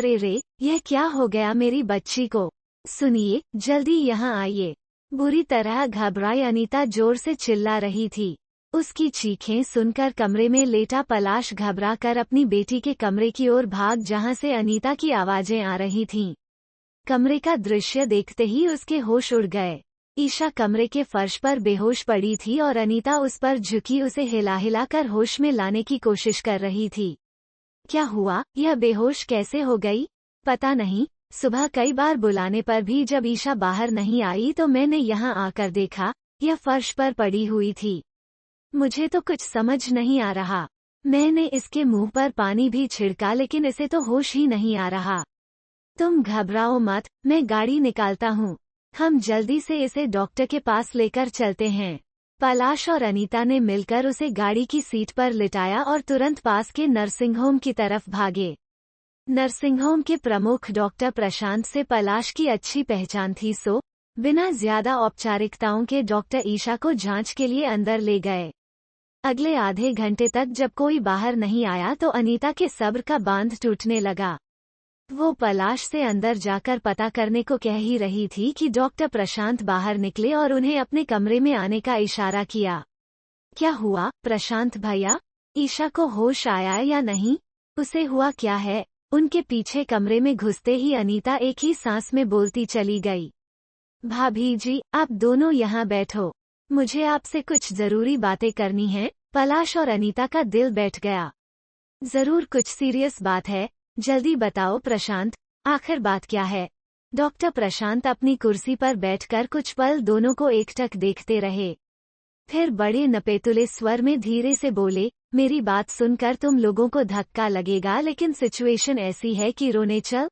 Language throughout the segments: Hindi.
अरे रे, यह क्या हो गया मेरी बच्ची को? सुनिए, जल्दी यहाँ आइए। बुरी तरह घबराई अनीता जोर से चिल्ला रही थी। उसकी चीखें सुनकर कमरे में लेटा पलाश घबरा कर अपनी बेटी के कमरे की ओर भाग जहाँ से अनीता की आवाजें आ रही थीं। कमरे का दृश्य देखते ही उसके होश उड़ गए। ईशा कमरे के फर्श पर बेहोश पड़ी थी और अनीता उस पर झुकी उसे हिला हिला कर होश में लाने की कोशिश कर रही थी। क्या हुआ, यह बेहोश कैसे हो गई? पता नहीं, सुबह कई बार बुलाने पर भी जब ईशा बाहर नहीं आई तो मैंने यहाँ आकर देखा, यह फर्श पर पड़ी हुई थी। मुझे तो कुछ समझ नहीं आ रहा। मैंने इसके मुंह पर पानी भी छिड़का लेकिन इसे तो होश ही नहीं आ रहा। तुम घबराओ मत, मैं गाड़ी निकालता हूँ। हम जल्दी से इसे डॉक्टर के पास लेकर चलते हैं। पलाश और अनीता ने मिलकर उसे गाड़ी की सीट पर लिटाया और तुरंत पास के नर्सिंग होम की तरफ भागे। नर्सिंग होम के प्रमुख डॉक्टर प्रशांत से पलाश की अच्छी पहचान थी, सो बिना ज्यादा औपचारिकताओं के डॉक्टर ईशा को जांच के लिए अंदर ले गए। अगले आधे घंटे तक जब कोई बाहर नहीं आया तो अनीता के सब्र का बांध टूटने लगा। वो पलाश से अंदर जाकर पता करने को कह ही रही थी कि डॉक्टर प्रशांत बाहर निकले और उन्हें अपने कमरे में आने का इशारा किया। क्या हुआ प्रशांत भैया? ईशा को होश आया या नहीं? उसे हुआ क्या है? उनके पीछे कमरे में घुसते ही अनीता एक ही सांस में बोलती चली गई। भाभी जी, आप दोनों यहाँ बैठो। मुझे आपसे कुछ जरूरी बातें करनी हैं। पलाश और अनीता का दिल बैठ गया। जरूर कुछ सीरियस बात है, जल्दी बताओ प्रशांत, आखिर बात क्या है? डॉक्टर प्रशांत अपनी कुर्सी पर बैठकर कुछ पल दोनों को एकटक देखते रहे। फिर बड़े नपेतुले स्वर में धीरे से बोले, मेरी बात सुनकर तुम लोगों को धक्का लगेगा लेकिन सिचुएशन ऐसी है कि रोने चल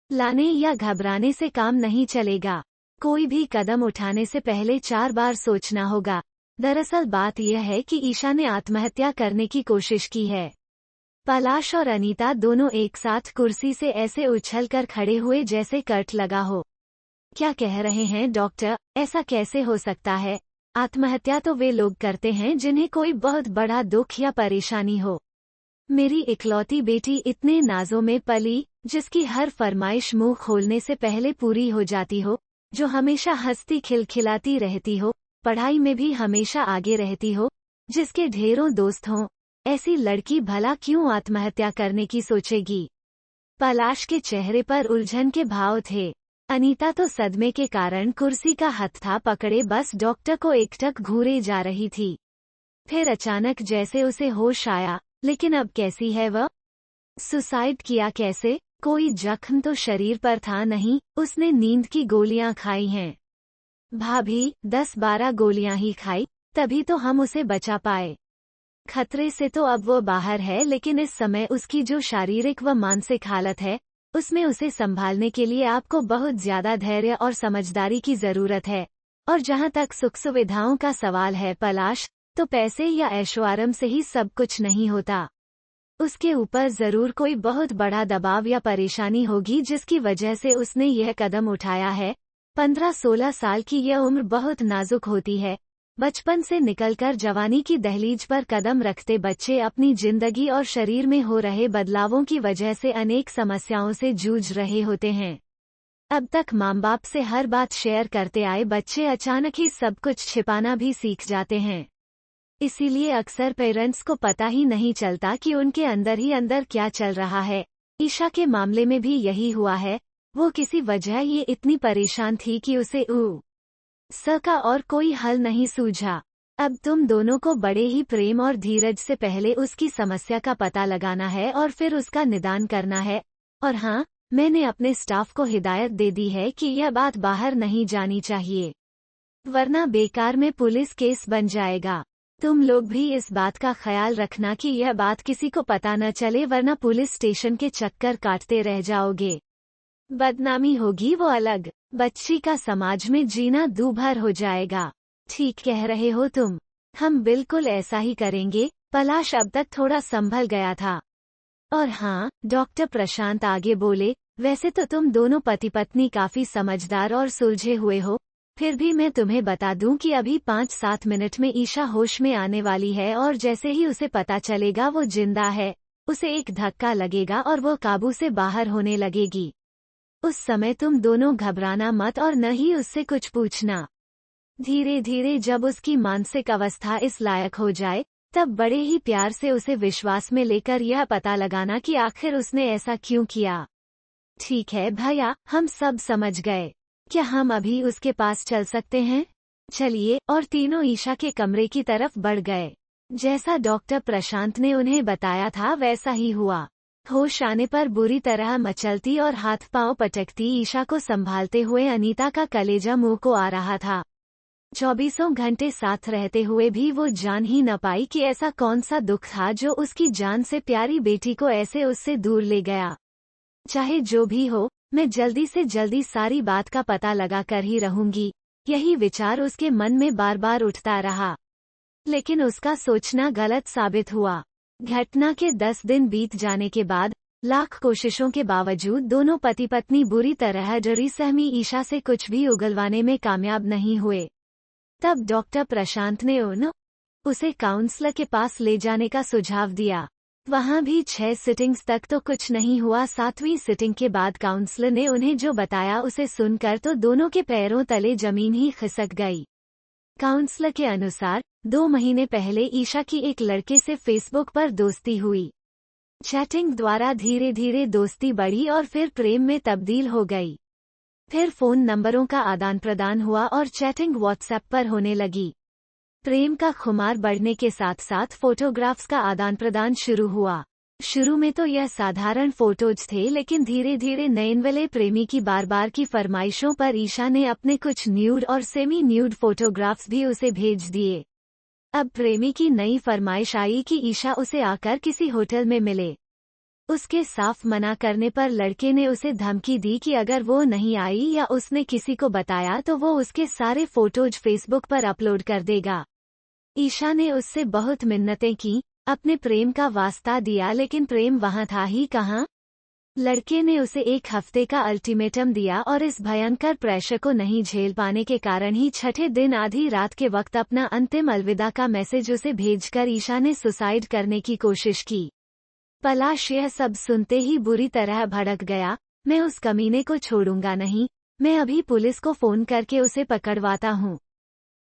लाने या घबराने से काम नहीं चलेगा। कोई भी कदम उठाने से पहले 4 बार सोचना होगा। दरअसल बात यह है कि ईशा ने आत्महत्या करने की कोशिश की है। पलाश और अनीता दोनों एक साथ कुर्सी से ऐसे उछलकर खड़े हुए जैसे कट लगा हो। क्या कह रहे हैं डॉक्टर? ऐसा कैसे हो सकता है? आत्महत्या तो वे लोग करते हैं जिन्हें कोई बहुत बड़ा दुख या परेशानी हो। मेरी इकलौती बेटी इतने नाजों में पली, जिसकी हर फरमाइश मुंह खोलने से पहले पूरी हो जाती हो, जो हमेशा हंसती खिलखिलाती रहती हो, पढ़ाई में भी हमेशा आगे रहती हो, जिसके ढेरों दोस्त हों, ऐसी लड़की भला क्यों आत्महत्या करने की सोचेगी? पलाश के चेहरे पर उलझन के भाव थे। अनीता तो सदमे के कारण कुर्सी का हत्था पकड़े बस डॉक्टर को एकटक घूरे जा रही थी। फिर अचानक जैसे उसे होश आया, लेकिन अब कैसी है वह? सुसाइड किया कैसे? कोई जख्म तो शरीर पर था नहीं, उसने नींद की गोलियां खाई हैं। भाभी, 10-12 गोलियां ही खाई, तभी तो हम उसे बचा पाए। खतरे से तो अब वो बाहर है लेकिन इस समय उसकी जो शारीरिक व मानसिक हालत है, उसमें उसे संभालने के लिए आपको बहुत ज्यादा धैर्य और समझदारी की जरूरत है। और जहां तक सुख सुविधाओं का सवाल है पलाश, तो पैसे या ऐशोआराम से ही सब कुछ नहीं होता। उसके ऊपर जरूर कोई बहुत बड़ा दबाव या परेशानी होगी जिसकी वजह से उसने यह कदम उठाया है। 15-16 साल की यह उम्र बहुत नाजुक होती है। बचपन से निकलकर जवानी की दहलीज पर कदम रखते बच्चे अपनी जिंदगी और शरीर में हो रहे बदलावों की वजह से अनेक समस्याओं से जूझ रहे होते हैं। अब तक माँ बाप से हर बात शेयर करते आए बच्चे अचानक ही सब कुछ छिपाना भी सीख जाते हैं। इसीलिए अक्सर पेरेंट्स को पता ही नहीं चलता कि उनके अंदर ही अंदर क्या चल रहा है। ईशा के मामले में भी यही हुआ है। वो किसी वजह ये इतनी परेशान थी कि उसे का और कोई हल नहीं सूझा। अब तुम दोनों को बड़े ही प्रेम और धीरज से पहले उसकी समस्या का पता लगाना है और फिर उसका निदान करना है। और हाँ, मैंने अपने स्टाफ को हिदायत दे दी है कि यह बात बाहर नहीं जानी चाहिए, वरना बेकार में पुलिस केस बन जाएगा। तुम लोग भी इस बात का ख्याल रखना कि यह बात किसी को पता न चले, वरना पुलिस स्टेशन के चक्कर काटते रह जाओगे। बदनामी होगी वो अलग, बच्ची का समाज में जीना दूभर हो जाएगा। ठीक कह रहे हो तुम, हम बिल्कुल ऐसा ही करेंगे। पलाश अब तक थोड़ा संभल गया था। और हाँ, डॉक्टर प्रशांत आगे बोले, वैसे तो तुम दोनों पति पत्नी काफी समझदार और सुलझे हुए हो, फिर भी मैं तुम्हें बता दूं कि अभी 5-7 मिनट में ईशा होश में आने वाली है और जैसे ही उसे पता चलेगा वो जिंदा है, उसे एक धक्का लगेगा और वो काबू से बाहर होने लगेगी। उस समय तुम दोनों घबराना मत और न ही उससे कुछ पूछना। धीरे धीरे जब उसकी मानसिक अवस्था इस लायक हो जाए, तब बड़े ही प्यार से उसे विश्वास में लेकर यह पता लगाना कि आखिर उसने ऐसा क्यों किया। ठीक है भैया, हम सब समझ गए। क्या हम अभी उसके पास चल सकते हैं? चलिए। और तीनों ईशा के कमरे की तरफ बढ़ गए। जैसा डॉक्टर प्रशांत ने उन्हें बताया था वैसा ही हुआ। होश आने पर बुरी तरह मचलती और हाथ पांव पटकती ईशा को संभालते हुए अनीता का कलेजा मुंह को आ रहा था। 24 घंटे साथ रहते हुए भी वो जान ही न पाई कि ऐसा कौन सा दुख था जो उसकी जान से प्यारी बेटी को ऐसे उससे दूर ले गया। चाहे जो भी हो, मैं जल्दी से जल्दी सारी बात का पता लगा कर ही रहूंगी, यही विचार उसके मन में बार बार उठता रहा। लेकिन उसका सोचना गलत साबित हुआ। घटना के 10 दिन बीत जाने के बाद, लाख कोशिशों के बावजूद दोनों पति पत्नी बुरी तरह डरी सहमी ईशा से कुछ भी उगलवाने में कामयाब नहीं हुए। तब डॉक्टर प्रशांत ने उसे काउंसलर के पास ले जाने का सुझाव दिया। वहां भी 6 सिटिंग्स तक तो कुछ नहीं हुआ। 7वीं सिटिंग के बाद काउंसलर ने उन्हें जो बताया उसे सुनकर तो दोनों के पैरों तले जमीन ही खिसक गई। काउंसलर के अनुसार 2 महीने पहले ईशा की एक लड़के से फेसबुक पर दोस्ती हुई। चैटिंग द्वारा धीरे धीरे दोस्ती बढ़ी और फिर प्रेम में तब्दील हो गई। फिर फोन नंबरों का आदान प्रदान हुआ और चैटिंग व्हाट्सएप पर होने लगी। प्रेम का खुमार बढ़ने के साथ साथ फोटोग्राफ्स का आदान प्रदान शुरू हुआ। शुरू में तो यह साधारण फोटोज थे, लेकिन धीरे धीरे नयनवले प्रेमी की बार बार की फरमाइशों पर ईशा ने अपने कुछ न्यूड और सेमी न्यूड फोटोग्राफ्स भी उसे भेज दिए। अब प्रेमी की नई फरमाइश आई कि ईशा उसे आकर किसी होटल में मिले। उसके साफ मना करने पर लड़के ने उसे धमकी दी कि अगर वो नहीं आई या उसने किसी को बताया तो वो उसके सारे फोटोज फेसबुक पर अपलोड कर देगा। ईशा ने उससे बहुत मिन्नतें की, अपने प्रेम का वास्ता दिया, लेकिन प्रेम वहां था ही कहाँ। लड़के ने उसे 1 हफ्ते का अल्टीमेटम दिया और इस भयंकर प्रेशर को नहीं झेल पाने के कारण ही छठे दिन आधी रात के वक्त अपना अंतिम अलविदा का मैसेज उसे भेजकर ईशा ने सुसाइड करने की कोशिश की। पलाश यह सब सुनते ही बुरी तरह भड़क गया। मैं उस कमीने को छोड़ूंगा नहीं, मैं अभी पुलिस को फोन करके उसे पकड़वाता हूँ।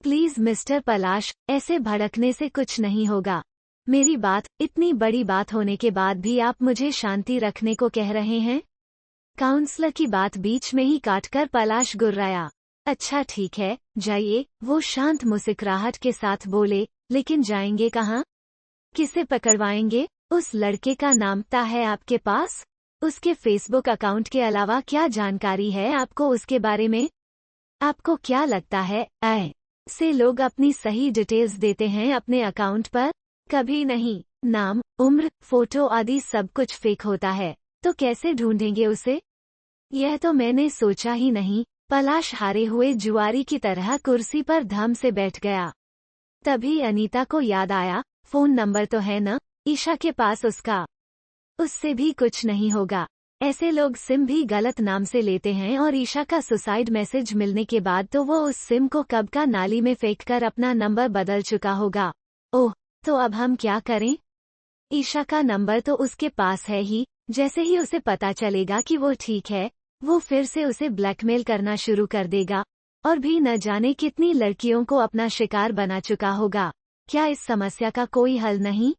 प्लीज मिस्टर पलाश, ऐसे भड़कने से कुछ नहीं होगा। मेरी बात, इतनी बड़ी बात होने के बाद भी आप मुझे शांति रखने को कह रहे हैं? काउंसलर की बात बीच में ही काटकर पलाश गुर्राया। अच्छा ठीक है, जाइए, वो शांत मुस्कुराहट के साथ बोले, लेकिन जाएंगे कहाँ? किसे पकड़वाएंगे? उस लड़के का नाम ता है आपके पास? उसके फेसबुक अकाउंट के अलावा क्या जानकारी है आपको उसके बारे में? आपको क्या लगता है से लोग अपनी सही डिटेल्स देते हैं अपने अकाउंट पर? कभी नहीं। नाम, उम्र, फोटो आदि सब कुछ फेक होता है, तो कैसे ढूंढेंगे उसे? यह तो मैंने सोचा ही नहीं। पलाश हारे हुए जुआरी की तरह कुर्सी पर धम से बैठ गया। तभी अनीता को याद आया, फोन नंबर तो है न ईशा के पास उसका। उससे भी कुछ नहीं होगा। ऐसे लोग सिम भी गलत नाम से लेते हैं और ईशा का सुसाइड मैसेज मिलने के बाद तो वो उस सिम को कब का नाली में फेंककर अपना नंबर बदल चुका होगा। ओह, तो अब हम क्या करें? ईशा का नंबर तो उसके पास है ही। जैसे ही उसे पता चलेगा कि वो ठीक है, वो फिर से उसे ब्लैकमेल करना शुरू कर देगा और भी न जाने कितनी लड़कियों को अपना शिकार बना चुका होगा। क्या इस समस्या का कोई हल नहीं?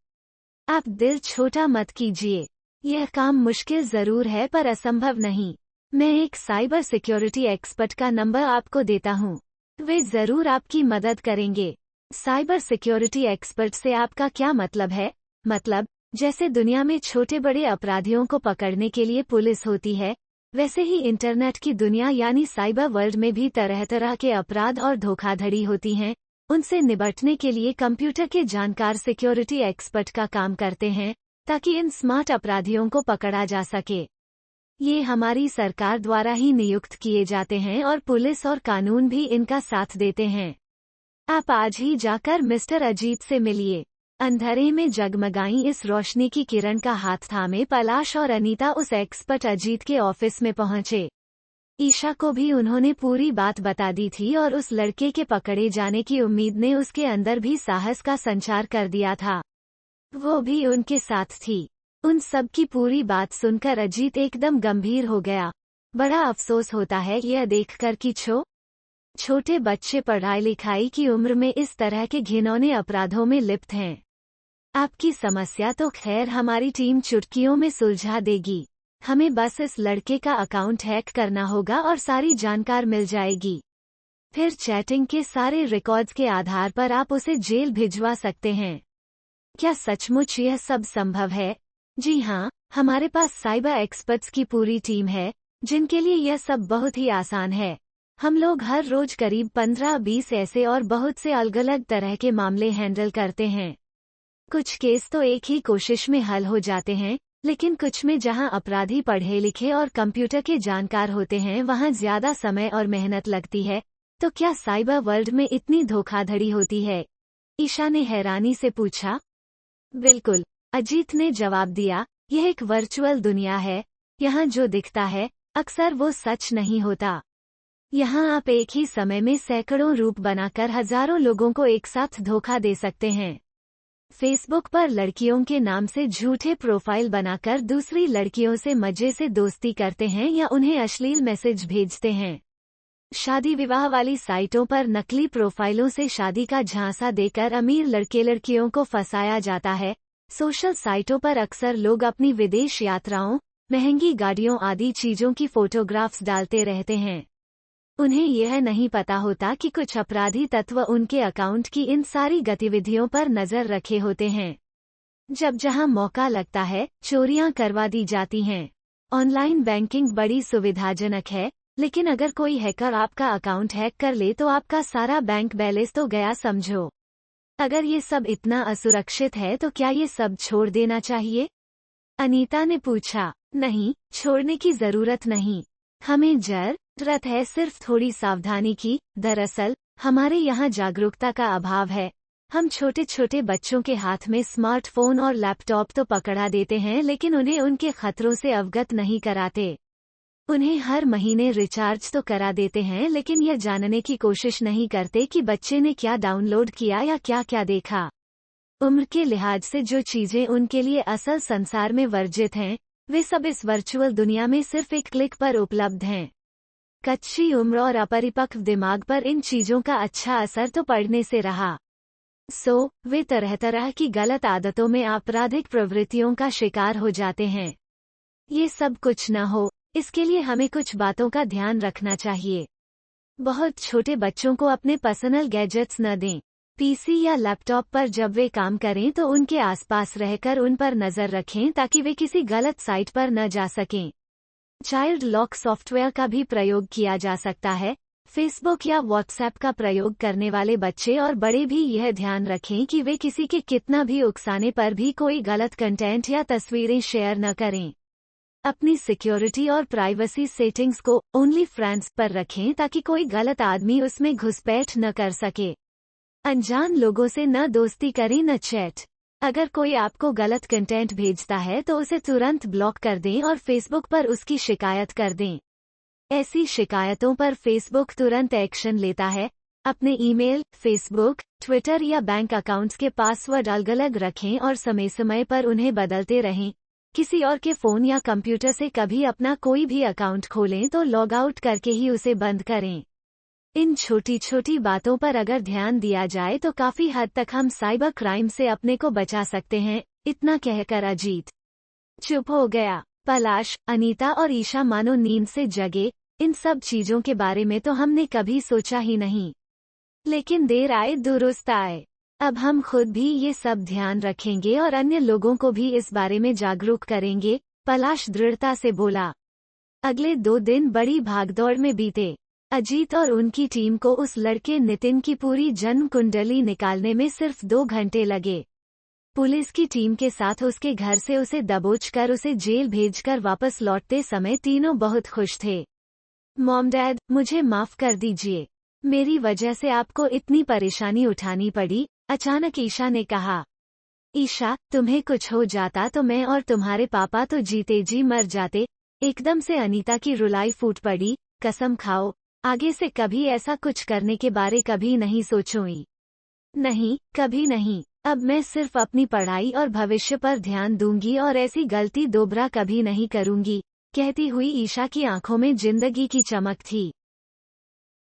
आप दिल छोटा मत कीजिए। यह काम मुश्किल जरूर है पर असंभव नहीं। मैं एक साइबर सिक्योरिटी एक्सपर्ट का नंबर आपको देता हूँ। वे जरूर आपकी मदद करेंगे। साइबर सिक्योरिटी एक्सपर्ट से आपका क्या मतलब है? मतलब, जैसे दुनिया में छोटे बड़े अपराधियों को पकड़ने के लिए पुलिस होती है, वैसे ही इंटरनेट की दुनिया यानी साइबर वर्ल्ड में भी तरह तरह के अपराध और धोखाधड़ी होती हैं। उनसे निपटने के लिए कंप्यूटर के जानकार सिक्योरिटी एक्सपर्ट का काम करते हैं, ताकि इन स्मार्ट अपराधियों को पकड़ा जा सके। ये हमारी सरकार द्वारा ही नियुक्त किए जाते हैं और पुलिस और कानून भी इनका साथ देते हैं। आप आज ही जाकर मिस्टर अजीत से मिलिए। अंधेरे में जगमगाई इस रोशनी की किरण का हाथ थामे पलाश और अनीता उस एक्सपर्ट अजीत के ऑफिस में पहुंचे। ईशा को भी उन्होंने पूरी बात बता दी थी और उस लड़के के पकड़े जाने की उम्मीद ने उसके अंदर भी साहस का संचार कर दिया था। वो भी उनके साथ थी। उन सब की पूरी बात सुनकर अजीत एकदम गंभीर हो गया। बड़ा अफसोस होता है यह देखकर कि छोटे बच्चे पढ़ाई लिखाई की उम्र में इस तरह के घिनौने अपराधों में लिप्त हैं। आपकी समस्या तो खैर हमारी टीम चुटकियों में सुलझा देगी। हमें बस इस लड़के का अकाउंट हैक करना होगा और सारी जानकारी मिल जाएगी। फिर चैटिंग के सारे रिकॉर्ड्स के आधार पर आप उसे जेल भिजवा सकते हैं। क्या सचमुच यह सब संभव है? जी हाँ, हमारे पास साइबर एक्सपर्ट्स की पूरी टीम है, जिनके लिए यह सब बहुत ही आसान है। हम लोग हर रोज करीब 15-20 ऐसे और बहुत से अलग अलग तरह के मामले हैंडल करते हैं। कुछ केस तो एक ही कोशिश में हल हो जाते हैं, लेकिन कुछ में जहां अपराधी पढ़े लिखे और कंप्यूटर के जानकार होते हैं वहां ज्यादा समय और मेहनत लगती है। तो क्या साइबर वर्ल्ड में इतनी धोखाधड़ी होती है? ईशा ने हैरानी से पूछा। बिल्कुल, अजीत ने जवाब दिया, यह एक वर्चुअल दुनिया है। यहाँ जो दिखता है अक्सर वो सच नहीं होता। यहाँ आप एक ही समय में सैकड़ों रूप बनाकर हजारों लोगों को एक साथ धोखा दे सकते हैं। फेसबुक पर लड़कियों के नाम से झूठे प्रोफाइल बनाकर दूसरी लड़कियों से मजे से दोस्ती करते हैं या उन्हें अश्लील मैसेज भेजते हैं। शादी विवाह वाली साइटों पर नकली प्रोफाइलों से शादी का झांसा देकर अमीर लड़के लड़कियों को फंसाया जाता है। सोशल साइटों पर अक्सर लोग अपनी विदेश यात्राओं, महंगी गाड़ियों आदि चीजों की फोटोग्राफ्स डालते रहते हैं। उन्हें यह नहीं पता होता कि कुछ अपराधी तत्व उनके अकाउंट की इन सारी गतिविधियों पर नजर रखे होते हैं। जब जहां मौका लगता है, चोरियां करवा दी जाती हैं। ऑनलाइन बैंकिंग बड़ी सुविधाजनक है, लेकिन अगर कोई हैकर आपका अकाउंट हैक कर ले तो आपका सारा बैंक बैलेंस तो गया समझो। अगर ये सब इतना असुरक्षित है तो क्या ये सब छोड़ देना चाहिए? अनीता ने पूछा। नहीं, छोड़ने की जरूरत नहीं। हमें जरूरत है सिर्फ थोड़ी सावधानी की। दरअसल हमारे यहाँ जागरूकता का अभाव है। हम छोटे छोटे बच्चों के हाथ में स्मार्टफोन और लैपटॉप तो पकड़ा देते हैं, लेकिन उन्हें उनके खतरों से अवगत नहीं कराते। उन्हें हर महीने रिचार्ज तो करा देते हैं, लेकिन यह जानने की कोशिश नहीं करते कि बच्चे ने क्या डाउनलोड किया या क्या क्या देखा। उम्र के लिहाज से जो चीजें उनके लिए असल संसार में वर्जित हैं, वे सब इस वर्चुअल दुनिया में सिर्फ एक क्लिक पर उपलब्ध हैं। कच्ची उम्र और अपरिपक्व दिमाग पर इन चीजों का अच्छा असर तो पड़ने से रहा। वे तरह तरह की गलत आदतों में आपराधिक प्रवृत्तियों का शिकार हो जाते हैं। ये सब कुछ न हो, इसके लिए हमें कुछ बातों का ध्यान रखना चाहिए। बहुत छोटे बच्चों को अपने पर्सनल गैजेट्स न दें। पीसी या लैपटॉप पर जब वे काम करें तो उनके आसपास रहकर उन पर नजर रखें ताकि वे किसी गलत साइट पर न जा सकें। चाइल्ड लॉक सॉफ्टवेयर का भी प्रयोग किया जा सकता है। फेसबुक या व्हाट्सएप का प्रयोग करने वाले बच्चे और बड़े भी यह ध्यान रखें कि वे किसी के कितना भी उकसाने पर भी कोई गलत कंटेंट या तस्वीरें शेयर न करें। अपनी सिक्योरिटी और प्राइवेसी सेटिंग्स को ओनली फ्रेंड्स पर रखें ताकि कोई गलत आदमी उसमें घुसपैठ न कर सके। अनजान लोगों से न दोस्ती करें न चैट। अगर कोई आपको गलत कंटेंट भेजता है तो उसे तुरंत ब्लॉक कर दें और फेसबुक पर उसकी शिकायत कर दें। ऐसी शिकायतों पर फेसबुक तुरंत एक्शन लेता है। अपने ईमेल, फेसबुक, ट्विटर या बैंक अकाउंट्स के पासवर्ड अलग अलग रखें और समय समय पर उन्हें बदलते रहें। किसी और के फोन या कंप्यूटर से कभी अपना कोई भी अकाउंट खोलें तो लॉग आउट करके ही उसे बंद करें। इन छोटी छोटी बातों पर अगर ध्यान दिया जाए तो काफी हद तक हम साइबर क्राइम से अपने को बचा सकते हैं। इतना कहकर अजीत चुप हो गया। पलाश, अनीता और ईशा मानो नींद से जगे। इन सब चीजों के बारे में तो हमने कभी सोचा ही नहीं, लेकिन देर आए दुरुस्त आए। अब हम खुद भी ये सब ध्यान रखेंगे और अन्य लोगों को भी इस बारे में जागरूक करेंगे, पलाश दृढ़ता से बोला। अगले 2 दिन बड़ी भागदौड़ में बीते। अजीत और उनकी टीम को उस लड़के नितिन की पूरी जन्म कुंडली निकालने में सिर्फ 2 घंटे लगे। पुलिस की टीम के साथ उसके घर से उसे दबोचकर उसे जेल भेजकर वापस लौटते समय तीनों बहुत खुश थे। मॉम डैड, मुझे माफ कर दीजिए। मेरी वजह से आपको इतनी परेशानी उठानी पड़ी, अचानक ईशा ने कहा। ईशा, तुम्हें कुछ हो जाता तो मैं और तुम्हारे पापा तो जीते जी मर जाते। एकदम से अनीता की रुलाई फूट पड़ी। कसम खाओ, आगे से कभी ऐसा कुछ करने के बारे कभी नहीं सोचूंगी। नहीं, कभी नहीं। अब मैं सिर्फ अपनी पढ़ाई और भविष्य पर ध्यान दूंगी और ऐसी गलती दोबारा कभी नहीं करूंगी, कहती हुई ईशा की आंखों में जिंदगी की चमक थी।